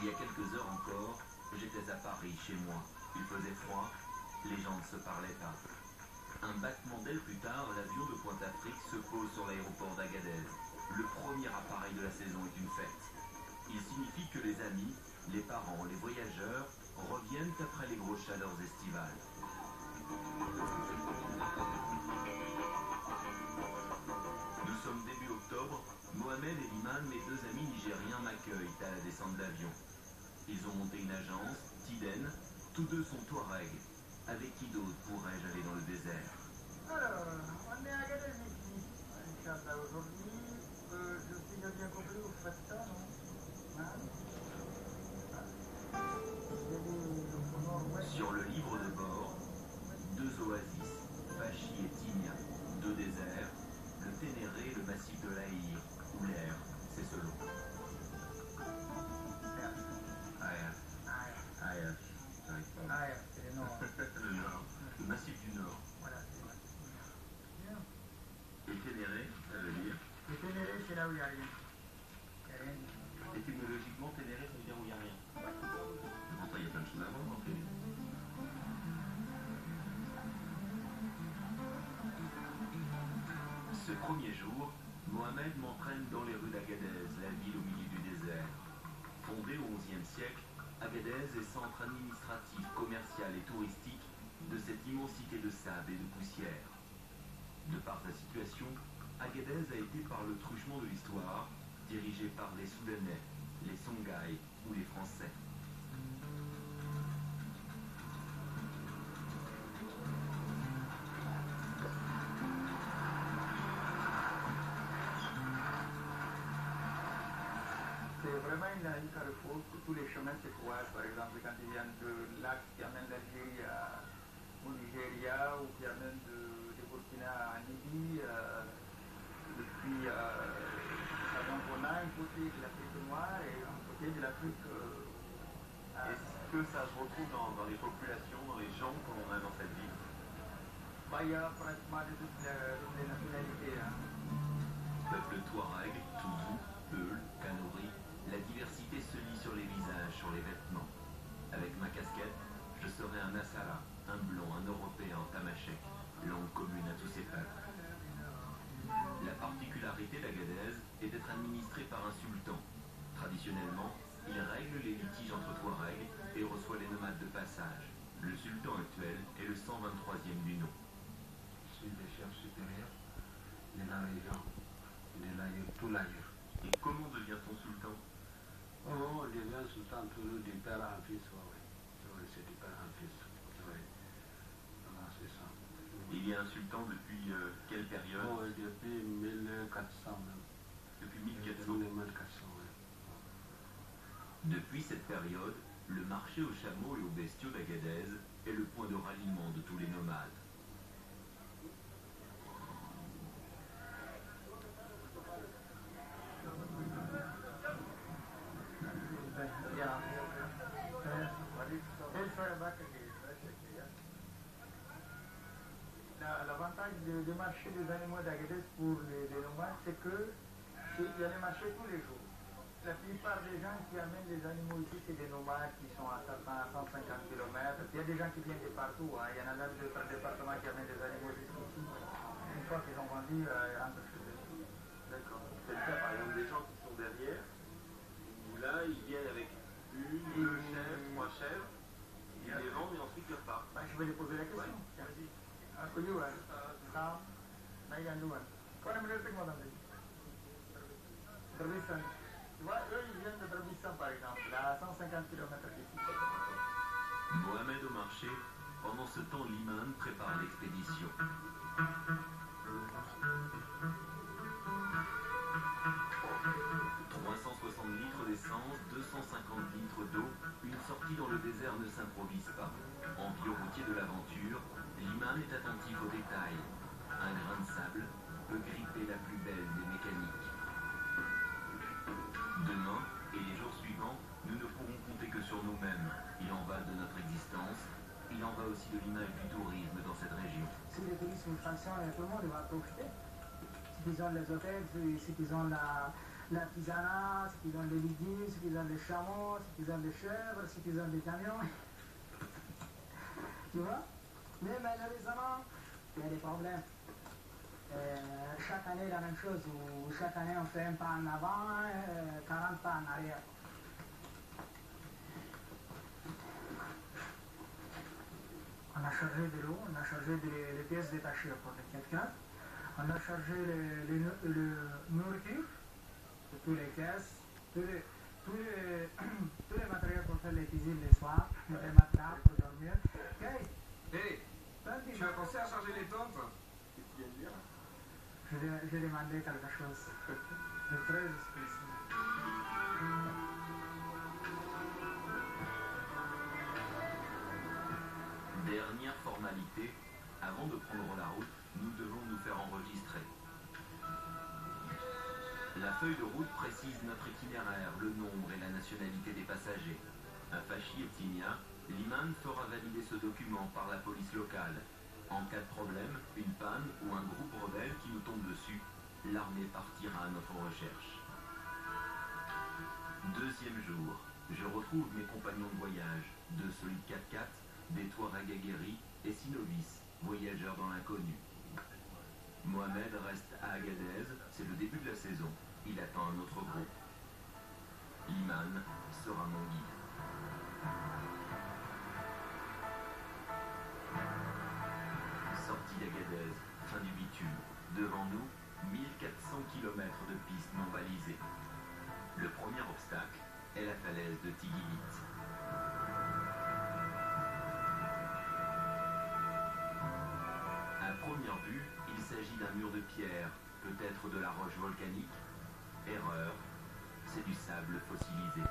Il y a quelques heures encore, j'étais à Paris, chez moi. Il faisait froid, les gens ne se parlaient pas. Un battement d'aile plus tard, l'avion de Pointe-Afrique se pose sur l'aéroport d'Agadez. Le premier appareil de la saison est une fête. Il signifie que les amis, les parents, les voyageurs reviennent après les grosses chaleurs estivales. Nous sommes début octobre. Mohamed et Liman, mes deux amis nigériens, m'accueillent à la descente d'avion. Ils ont monté une agence, Tiden. Tous deux sont Touaregs. Avec qui d'autre pourrais-je aller dans le désert? Alors, on est à Agadez ici. Inch'Allah, aujourd'hui, si j'ai bien compris, vous faites ça, non? Hein? Sur le livre de bord, deux oasis, Fachi et Tinia, deux déserts, le Ténéré et le massif de l'Aïr, où l'air, c'est selon. Ah, c'est le nord. Le nord, le massif du nord. Voilà, c'est le nord. Et Ténéré, ça veut dire? Le Ténéré, c'est là où il n'y a rien. Il n'y a rien. Étymologiquement, Ténéré, ça veut dire où il n'y a rien. Pourtant, il y a plein de choses à voir dans Ténéré. Ce premier jour, Mohamed m'entraîne dans les rues d'Agadez, la ville au milieu du désert. Fondée au XIe siècle, Agadez est centre administratif, commercial et touristique de cette immensité de sable et de poussière. De par sa situation, Agadez a été par le truchement de l'histoire, dirigé par les Soudanais, les Songhai ou les Français. C'est vraiment une carrefour, tous les chemins se croisent. Par exemple, quand ils viennent de l'axe qui amène l'Algérie au Nigeria ou qui amène de Burkina à Libye, et puis donc on a un côté de l'Afrique noire et un côté de l'Afrique. Est-ce que ça se retrouve dans les populations, dans les gens qu'on a dans cette ville? Il y a pratiquement de toutes les nationalités. Hein. Peuple Touareg, Toubou, Peul, Kanuri, la diversité se lit sur les visages, sur les vêtements. Avec ma casquette, je serai un Assara, un blanc, un Européen, Tamashek, langue commune à tous ces peuples. La particularité d'Agadez est d'être administrée par un sultan. Traditionnellement, il règle les litiges entre Touaregs et reçoit les nomades de passage. Le sultan actuel est le 123e du nom. Je suis le chef supérieur de la région, de l'Aïr, tout l'Aïr. Et comment devient-on sultan? Oh, on devient sultan toujours du père en fils, oui. Oui, c'est du père en fils. Oui. Voilà, c'est ça. Il y a un sultan depuis quelle période? Oh, depuis 1400 même. Depuis 1400. 1400, oui. Depuis cette période, le marché aux chameaux et aux bestiaux d'Agadez est le point de ralliement de tous les nomades. L'avantage du marché des animaux d'Agadez pour les nomades, c'est qu'il y a les marchés tous les jours. La plupart des gens qui amènent les animaux ici, c'est des nomades qui sont à 150 km. Il y a des gens qui viennent de partout. Hein. Il y en a même d'autres départements qui amènent des animaux jusqu'ici. Une fois qu'ils ont vendu, entre chez eux. D'accord. C'est le cas par exemple des gens qui sont derrière, où là ils viennent avec une, deux chèvres, trois chèvres, ils les vendent et ensuite ils repartent. Je vais les poser la question. Ouais. Vas-y. Kuyuan, Sam, Nayanduan. Kau nak beli tengok nanti. Berbistan. Tu vois, eux, ils viennent de Berbistan, par exemple, à 150 km d'ici. Mohamed au marché, pendant ce temps Liman prépare l'expédition. 360 litres d'essence, 250 litres d'eau, une sortie dans le désert ne s'improvise pas. En vieux routier de l'aventure, Liman est attentif aux détails. Un grain de sable peut gripper la plus belle des mécaniques. Demain et les jours suivants, nous ne pourrons compter que sur nous-mêmes. Il en va de notre existence, il en va aussi de l'image du tourisme dans cette région. Si le tourisme fonctionne, tout le monde va profiter. Ceux qui ont les hôtels, ceux qui ont l'artisanat, ceux qui ont des légumes, ceux qui ont des chameaux, ceux qui ont des chèvres, ceux qui ont des camions. Tu vois? Mais malheureusement, il y a des problèmes. Chaque année, la même chose, où chaque année, on fait un pas en avant, 40 pas en arrière. On a chargé de l'eau, on a chargé des pièces détachées pour quelqu'un, on a chargé le nourriture, toutes les caisses, tous les matériaux pour faire les cuisines le soir, les matelas pour dormir. Hey, Hé, tu as pensé à charger les tentes? Qu'est-ce qu'il y a de dire? j'ai demandé quelque chose de très spécial. Dernière formalité, avant de prendre la route, nous devons nous faire enregistrer. La feuille de route précise notre itinéraire, le nombre et la nationalité des passagers. Un fachi optimien, l'imam fera valider ce document par la police locale. En cas de problème, une panne ou un groupe rebelle qui nous tombe dessus, l'armée partira à notre recherche. Deuxième jour, je retrouve mes compagnons de voyage, deux solides 4x4, des Touaregs aguerris et 6 novices, voyageurs dans l'inconnu. Mohamed reste à Agadez, c'est le début de la saison. Il attend un autre groupe. Iman sera mon guide. Sortie d'Agadez, fin du bitume. Devant nous, 1400 km de pistes non balisées. Le premier obstacle est la falaise de Tigivit. À première vue, il s'agit d'un mur de pierre, peut-être de la roche volcanique. Erreur, c'est du sable fossilisé.